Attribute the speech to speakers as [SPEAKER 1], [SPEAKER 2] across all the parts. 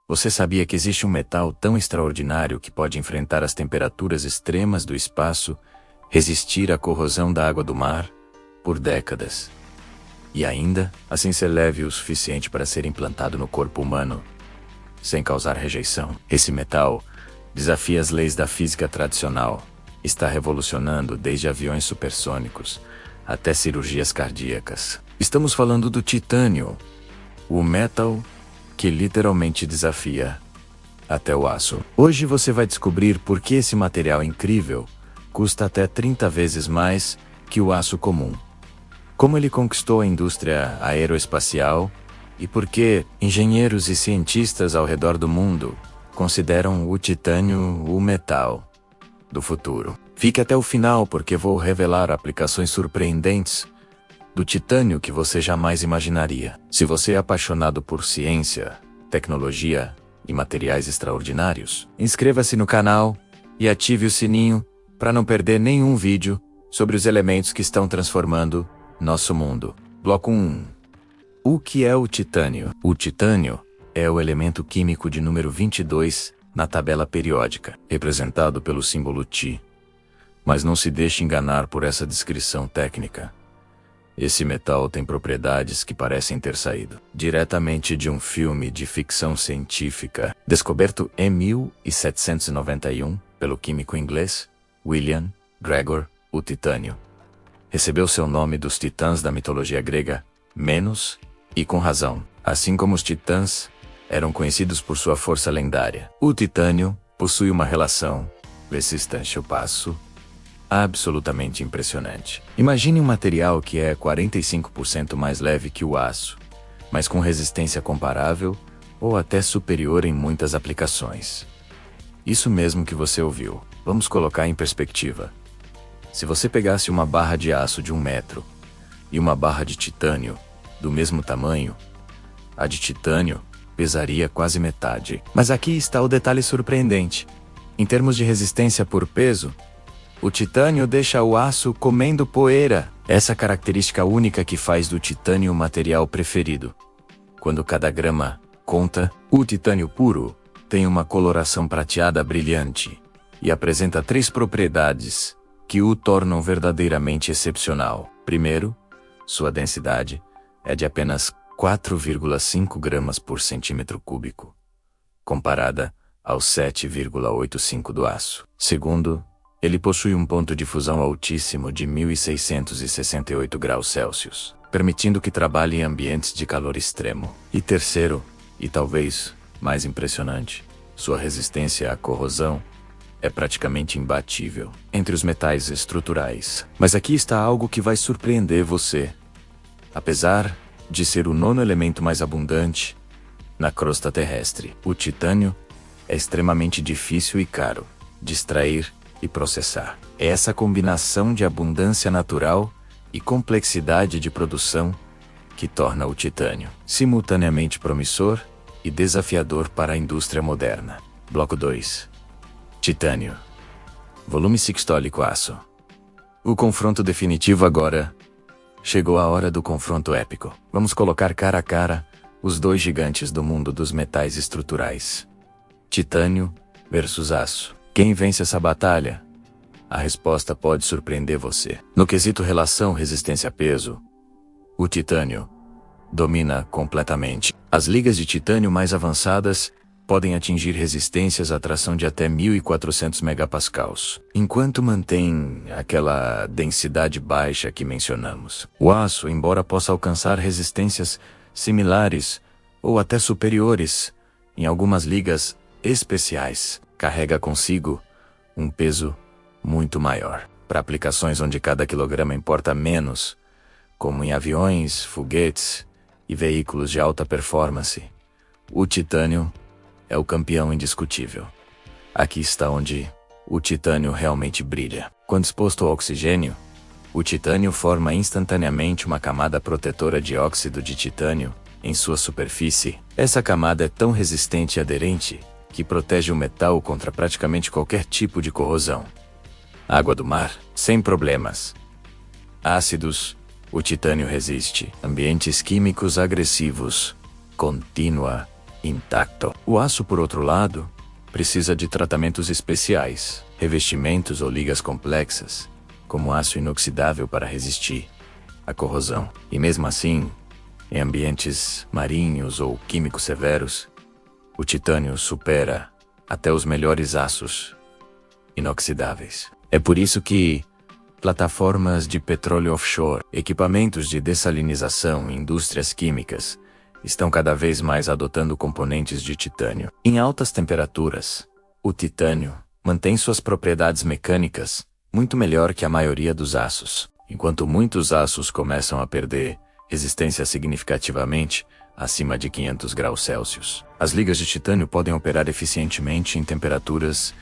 [SPEAKER 1] Você sabia que existe um metal tão extraordinário que pode enfrentar as temperaturas extremas do espaço, resistir à corrosão da água do mar por décadas, e ainda assim ser leve o suficiente para ser implantado no corpo humano, sem causar rejeição? Esse metal desafia as leis da física tradicional, está revolucionando desde aviões supersônicos até cirurgias cardíacas. Estamos falando do titânio, o metal que literalmente desafia até o aço. Hoje você vai descobrir por que esse material incrível custa até 30 vezes mais que o aço comum, como ele conquistou a indústria aeroespacial e por que engenheiros e cientistas ao redor do mundo consideram o titânio o metal do futuro. Fique até o final porque vou revelar aplicações surpreendentes do titânio que você jamais imaginaria. Se você é apaixonado por ciência, tecnologia e materiais extraordinários, inscreva-se no canal e ative o sininho para não perder nenhum vídeo sobre os elementos que estão transformando nosso mundo. Bloco 1. O que é o titânio? O titânio é o elemento químico de número 22 na tabela periódica, representado pelo símbolo Ti. Mas não se deixe enganar por essa descrição técnica. Esse metal tem propriedades que parecem ter saído diretamente de um filme de ficção científica, descoberto em 1791 pelo químico inglês William Gregor. O titânio recebeu seu nome dos titãs da mitologia grega, Menos, e com razão. Assim como os titãs eram conhecidos por sua força lendária, o titânio possui uma relação resistência-passo absolutamente impressionante. Imagine um material que é 45% mais leve que o aço, mas com resistência comparável ou até superior em muitas aplicações. Isso mesmo que você ouviu. Vamos colocar em perspectiva. Se você pegasse uma barra de aço de 1 metro e uma barra de titânio do mesmo tamanho, a de titânio pesaria quase metade. Mas aqui está o detalhe surpreendente. Em termos de resistência por peso, o titânio deixa o aço comendo poeira. Essa característica única que faz do titânio o material preferido. Quando cada grama conta, o titânio puro tem uma coloração prateada brilhante e apresenta 3 propriedades que o tornam verdadeiramente excepcional. Primeiro, sua densidade é de apenas 4,5 gramas por centímetro cúbico, comparada aos 7,85 do aço. Segundo, ele possui um ponto de fusão altíssimo de 1668 graus Celsius, permitindo que trabalhe em ambientes de calor extremo. E terceiro, e talvez mais impressionante, sua resistência à corrosão é praticamente imbatível entre os metais estruturais. Mas aqui está algo que vai surpreender você. Apesar de ser o 9º elemento mais abundante na crosta terrestre, o titânio é extremamente difícil e caro de extrair e processar. É essa combinação de abundância natural e complexidade de produção que torna o titânio simultaneamente promissor e desafiador para a indústria moderna. Bloco 2. Titânio. Volume sistólico aço. O confronto definitivo agora. Chegou a hora do confronto épico. Vamos colocar cara a cara os dois gigantes do mundo dos metais estruturais. Titânio versus aço. Quem vence essa batalha? A resposta pode surpreender você. No quesito relação resistência-peso, o titânio domina completamente. As ligas de titânio mais avançadas podem atingir resistências à tração de até 1.400 megapascals, enquanto mantém aquela densidade baixa que mencionamos. O aço, embora possa alcançar resistências similares ou até superiores em algumas ligas especiais, carrega consigo um peso muito maior. Para aplicações onde cada quilograma importa menos, como em aviões, foguetes e veículos de alta performance, o titânio é o campeão indiscutível. Aqui está onde o titânio realmente brilha. Quando exposto ao oxigênio, o titânio forma instantaneamente uma camada protetora de óxido de titânio em sua superfície. Essa camada é tão resistente e aderente que protege o metal contra praticamente qualquer tipo de corrosão. Água do mar, sem problemas. Ácidos, o titânio resiste. Ambientes químicos agressivos, contínua intacto. O aço, por outro lado, precisa de tratamentos especiais, revestimentos ou ligas complexas, como aço inoxidável para resistir à corrosão. E mesmo assim, em ambientes marinhos ou químicos severos, o titânio supera até os melhores aços inoxidáveis. É por isso que plataformas de petróleo offshore, equipamentos de dessalinização e indústrias químicas estão cada vez mais adotando componentes de titânio. Em altas temperaturas, o titânio mantém suas propriedades mecânicas muito melhor que a maioria dos aços. Enquanto muitos aços começam a perder resistência significativamente acima de 500 graus Celsius, as ligas de titânio podem operar eficientemente em temperaturas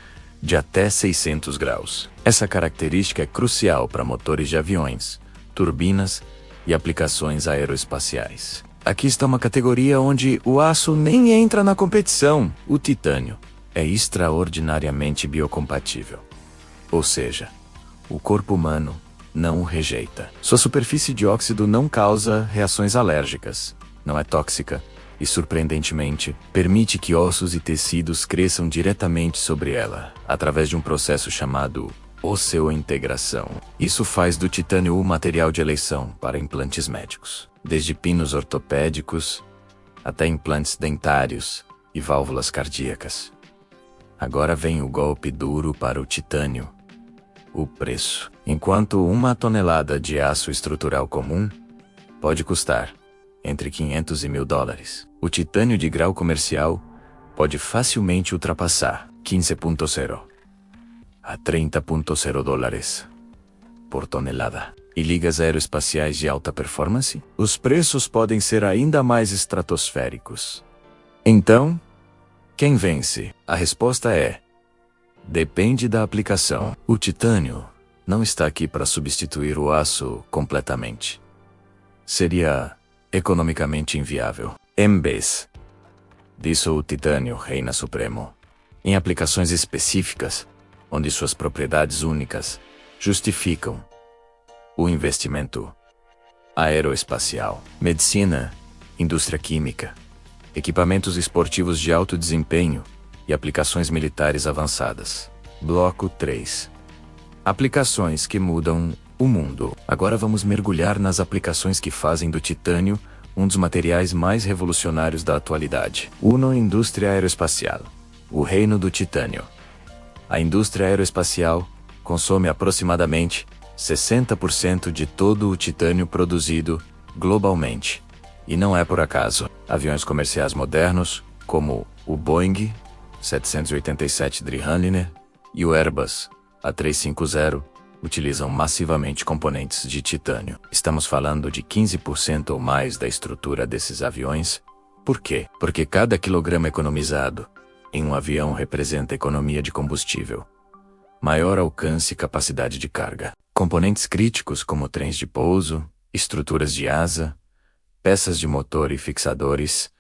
[SPEAKER 1] de até 600 graus. Essa característica é crucial para motores de aviões, turbinas e aplicações aeroespaciais. Aqui está uma categoria onde o aço nem entra na competição. O titânio é extraordinariamente biocompatível. Ou seja, o corpo humano não o rejeita. Sua superfície de óxido não causa reações alérgicas, não é tóxica e, surpreendentemente, permite que ossos e tecidos cresçam diretamente sobre ela, através de um processo chamado osseointegração. Isso faz do titânio o material de eleição para implantes médicos, desde pinos ortopédicos até implantes dentários e válvulas cardíacas. Agora vem o golpe duro para o titânio: o preço. Enquanto uma tonelada de aço estrutural comum pode custar entre 500 e $1.000, o titânio de grau comercial pode facilmente ultrapassar 15,0 a 30,0 dólares por tonelada. E ligas aeroespaciais de alta performance? Os preços podem ser ainda mais estratosféricos. Então, quem vence? A resposta é: depende da aplicação. O titânio não está aqui para substituir o aço completamente. Seria economicamente inviável. Em vez disso, o titânio reina supremo em aplicações específicas, onde suas propriedades únicas justificam o investimento: aeroespacial, medicina, indústria química, equipamentos esportivos de alto desempenho e aplicações militares avançadas. Bloco 3. Aplicações que mudam o mundo. Agora vamos mergulhar nas aplicações que fazem do titânio um dos materiais mais revolucionários da atualidade. 1. Indústria aeroespacial. O reino do titânio. A indústria aeroespacial consome aproximadamente 60% de todo o titânio produzido globalmente. E não é por acaso. Aviões comerciais modernos, como o Boeing 787 Dreamliner e o Airbus A350, utilizam massivamente componentes de titânio. Estamos falando de 15% ou mais da estrutura desses aviões. Por quê? Porque cada quilograma economizado em um avião representa economia de combustível, maior alcance e capacidade de carga. Componentes críticos como trens de pouso, estruturas de asa, peças de motor e fixadores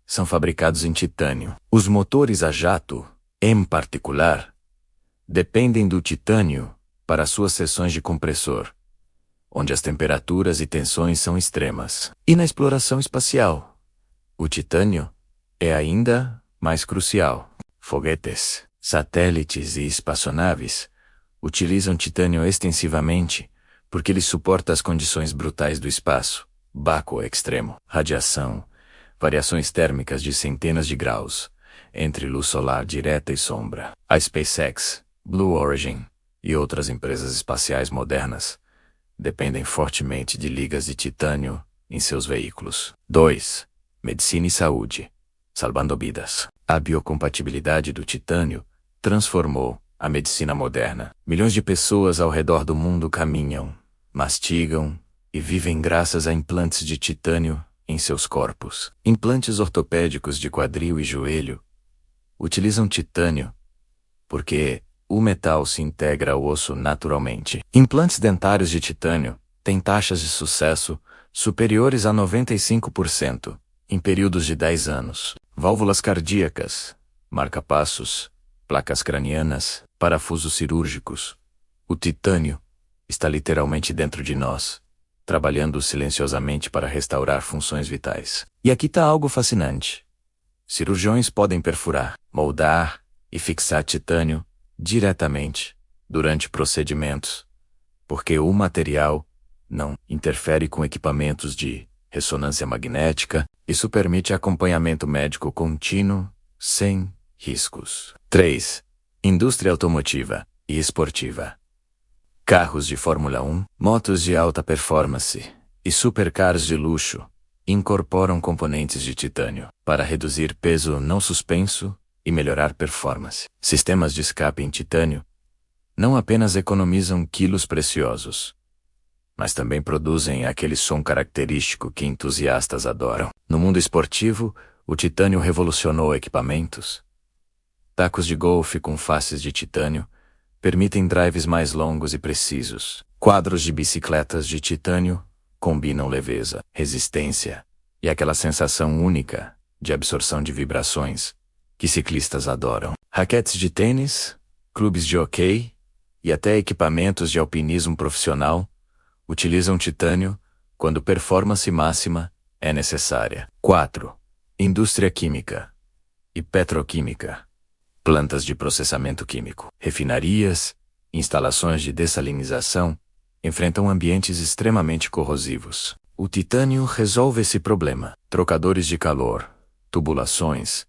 [SPEAKER 1] são fabricados em titânio. Os motores a jato, em particular, dependem do titânio para suas seções de compressor, onde as temperaturas e tensões são extremas. E na exploração espacial, o titânio é ainda mais crucial. Foguetes, satélites e espaçonaves utilizam titânio extensivamente porque ele suporta as condições brutais do espaço, vácuo extremo, radiação, variações térmicas de centenas de graus entre luz solar direta e sombra. A SpaceX, Blue Origin e outras empresas espaciais modernas dependem fortemente de ligas de titânio em seus veículos. 2. Medicina e saúde, salvando vidas. A biocompatibilidade do titânio transformou a medicina moderna. Milhões de pessoas ao redor do mundo caminham, mastigam e vivem graças a implantes de titânio em seus corpos. Implantes ortopédicos de quadril e joelho utilizam titânio porque o metal se integra ao osso naturalmente. Implantes dentários de titânio têm taxas de sucesso superiores a 95% em períodos de 10 anos. Válvulas cardíacas, marca-passos, placas cranianas, parafusos cirúrgicos. O titânio está literalmente dentro de nós, trabalhando silenciosamente para restaurar funções vitais. E aqui está algo fascinante. Cirurgiões podem perfurar, moldar e fixar titânio diretamente durante procedimentos, porque o material não interfere com equipamentos de ressonância magnética. Isso permite acompanhamento médico contínuo, sem riscos. 3. Indústria automotiva e esportiva. Carros de Fórmula 1, motos de alta performance e supercars de luxo incorporam componentes de titânio para reduzir peso não suspenso e melhorar performance. Sistemas de escape em titânio não apenas economizam quilos preciosos, mas também produzem aquele som característico que entusiastas adoram. No mundo esportivo, o titânio revolucionou equipamentos. Tacos de golfe com faces de titânio permitem drives mais longos e precisos. Quadros de bicicletas de titânio combinam leveza, resistência e aquela sensação única de absorção de vibrações que ciclistas adoram. Raquetes de tênis, clubes de hóquei e até equipamentos de alpinismo profissional utilizam titânio quando performance máxima é necessária. 4. Indústria química e petroquímica. Plantas de processamento químico, refinarias, instalações de dessalinização enfrentam ambientes extremamente corrosivos. O titânio resolve esse problema. Trocadores de calor, tubulações,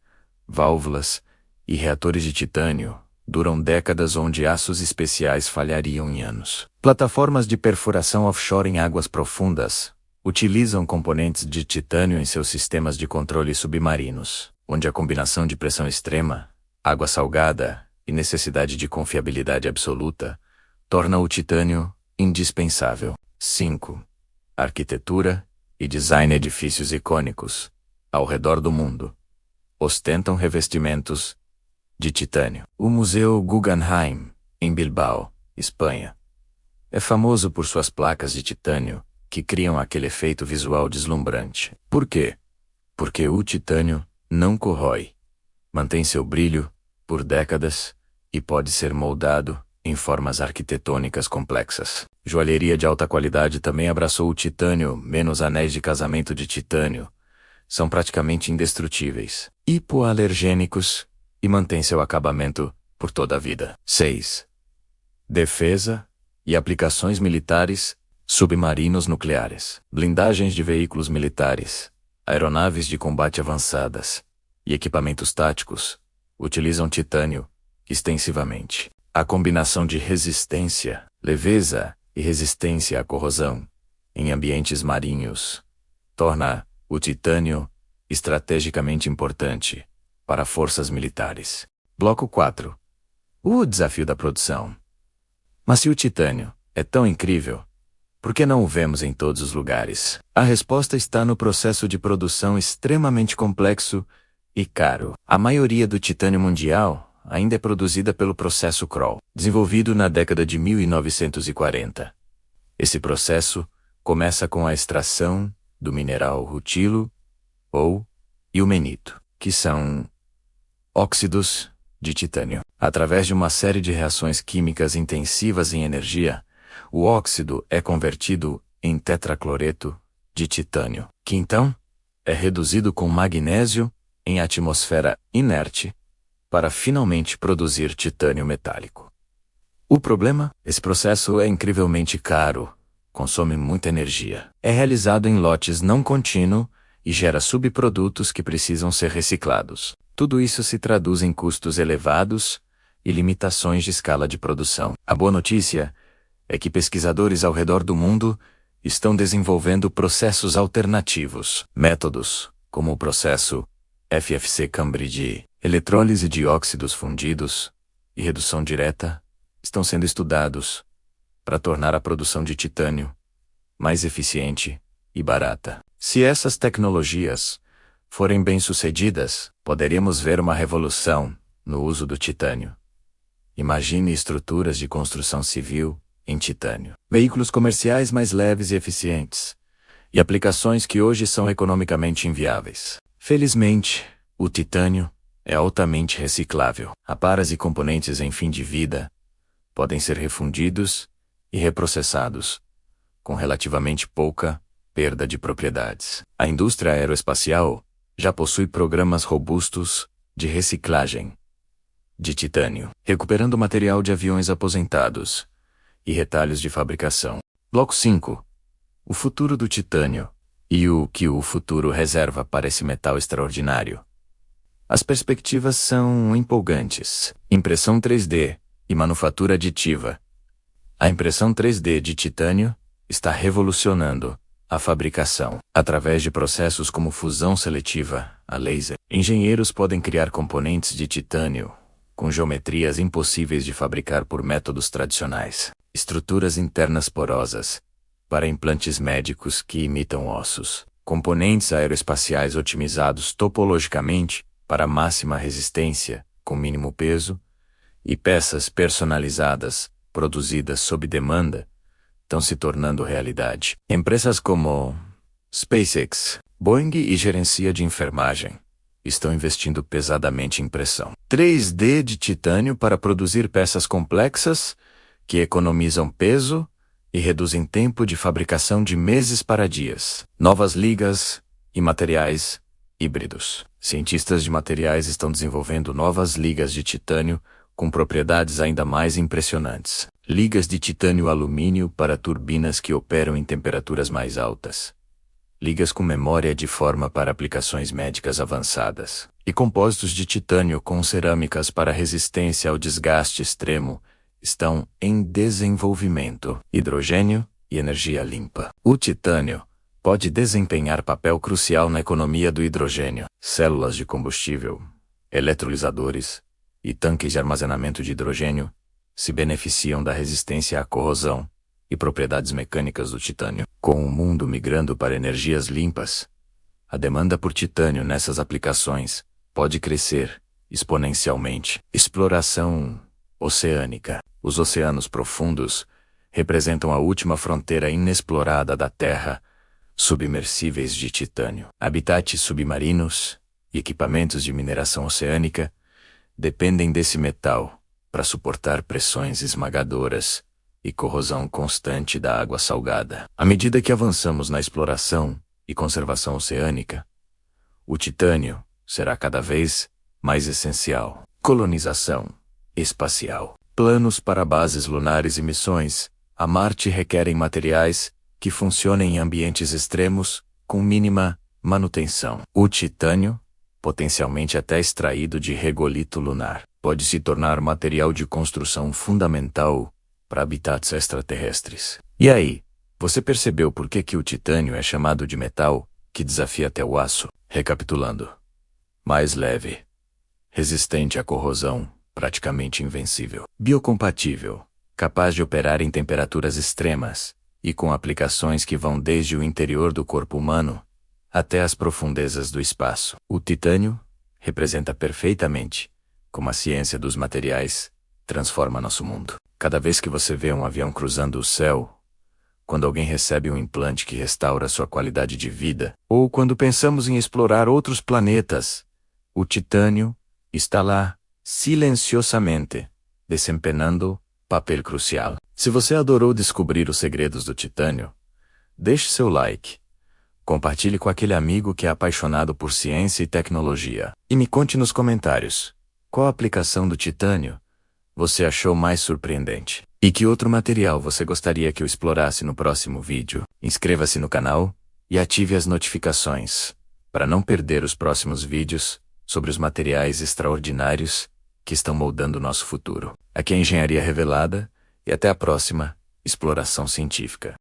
[SPEAKER 1] válvulas e reatores de titânio duram décadas onde aços especiais falhariam em anos. Plataformas de perfuração offshore em águas profundas utilizam componentes de titânio em seus sistemas de controle submarinos, onde a combinação de pressão extrema, água salgada e necessidade de confiabilidade absoluta torna o titânio indispensável. 5. Arquitetura e design. Edifícios icônicos ao redor do mundo ostentam revestimentos de titânio. O Museu Guggenheim, em Bilbao, Espanha, é famoso por suas placas de titânio que criam aquele efeito visual deslumbrante. Por quê? Porque o titânio não corrói, mantém seu brilho por décadas e pode ser moldado em formas arquitetônicas complexas. Joalheria de alta qualidade também abraçou o titânio, menos anéis de casamento de titânio. São praticamente indestrutíveis, hipoalergênicos e mantêm seu acabamento por toda a vida. 6. Defesa e aplicações militares, submarinos nucleares, blindagens de veículos militares, aeronaves de combate avançadas e equipamentos táticos utilizam titânio extensivamente. A combinação de resistência, leveza e resistência à corrosão em ambientes marinhos torna o titânio estrategicamente importante para forças militares. Bloco 4. O desafio da produção. Mas se o titânio é tão incrível, por que não o vemos em todos os lugares? A resposta está no processo de produção extremamente complexo e caro. A maioria do titânio mundial ainda é produzida pelo processo Kroll, desenvolvido na década de 1940. Esse processo começa com a extração do mineral rutilo ou ilmenito, que são óxidos de titânio. Através de uma série de reações químicas intensivas em energia, o óxido é convertido em tetracloreto de titânio, que então é reduzido com magnésio em atmosfera inerte para finalmente produzir titânio metálico. O problema? Esse processo é incrivelmente caro, consome muita energia, é realizado em lotes não contínuo e gera subprodutos que precisam ser reciclados. Tudo isso se traduz em custos elevados e limitações de escala de produção. A boa notícia é que pesquisadores ao redor do mundo estão desenvolvendo processos alternativos. Métodos, como o processo FFC-Cambridge de eletrólise de óxidos fundidos e redução direta, estão sendo estudados para tornar a produção de titânio mais eficiente e barata. Se essas tecnologias forem bem-sucedidas, poderíamos ver uma revolução no uso do titânio. Imagine estruturas de construção civil em titânio, veículos comerciais mais leves e eficientes, e aplicações que hoje são economicamente inviáveis. Felizmente, o titânio é altamente reciclável. Aparas e componentes em fim de vida podem ser refundidos e reprocessados, com relativamente pouca perda de propriedades. A indústria aeroespacial já possui programas robustos de reciclagem de titânio, recuperando material de aviões aposentados e retalhos de fabricação. Bloco 5. O futuro do titânio e o que o futuro reserva para esse metal extraordinário. As perspectivas são empolgantes. Impressão 3D e manufatura aditiva. A impressão 3D de titânio está revolucionando a fabricação. Através de processos como fusão seletiva a laser, engenheiros podem criar componentes de titânio com geometrias impossíveis de fabricar por métodos tradicionais. Estruturas internas porosas para implantes médicos que imitam ossos. Componentes aeroespaciais otimizados topologicamente para máxima resistência, com mínimo peso, e peças personalizadas, produzidas sob demanda, estão se tornando realidade. Empresas como SpaceX, Boeing e Gerência de Enfermagem estão investindo pesadamente em impressão 3D de titânio para produzir peças complexas que economizam peso e reduzem tempo de fabricação de meses para dias. Novas ligas e materiais híbridos. Cientistas de materiais estão desenvolvendo novas ligas de titânio com propriedades ainda mais impressionantes. Ligas de titânio-alumínio para turbinas que operam em temperaturas mais altas. Ligas com memória de forma para aplicações médicas avançadas. E compósitos de titânio com cerâmicas para resistência ao desgaste extremo estão em desenvolvimento. Hidrogênio e energia limpa. O titânio pode desempenhar papel crucial na economia do hidrogênio. Células de combustível, eletrolisadores e tanques de armazenamento de hidrogênio se beneficiam da resistência à corrosão e propriedades mecânicas do titânio. Com o mundo migrando para energias limpas, a demanda por titânio nessas aplicações pode crescer exponencialmente. Exploração oceânica. Os oceanos profundos representam a última fronteira inexplorada da Terra, submersíveis de titânio. Habitats submarinos e equipamentos de mineração oceânica dependem desse metal para suportar pressões esmagadoras e corrosão constante da água salgada. À medida que avançamos na exploração e conservação oceânica, o titânio será cada vez mais essencial. Colonização espacial. Planos para bases lunares e missões a Marte requerem materiais que funcionem em ambientes extremos com mínima manutenção. O titânio, potencialmente até extraído de regolito lunar, pode se tornar material de construção fundamental para habitats extraterrestres. E aí, você percebeu por que o titânio é chamado de metal que desafia até o aço? Recapitulando. Mais leve, resistente à corrosão, praticamente invencível. Biocompatível, capaz de operar em temperaturas extremas e com aplicações que vão desde o interior do corpo humano até as profundezas do espaço. O titânio representa perfeitamente como a ciência dos materiais transforma nosso mundo. Cada vez que você vê um avião cruzando o céu, quando alguém recebe um implante que restaura sua qualidade de vida, ou quando pensamos em explorar outros planetas, o titânio está lá, silenciosamente, desempenhando papel crucial. Se você adorou descobrir os segredos do titânio, deixe seu like, compartilhe com aquele amigo que é apaixonado por ciência e tecnologia, e me conte nos comentários qual aplicação do titânio você achou mais surpreendente. E que outro material você gostaria que eu explorasse no próximo vídeo? Inscreva-se no canal e ative as notificações para não perder os próximos vídeos sobre os materiais extraordinários que estão moldando o nosso futuro. Aqui é a Engenharia Revelada e até a próxima exploração científica.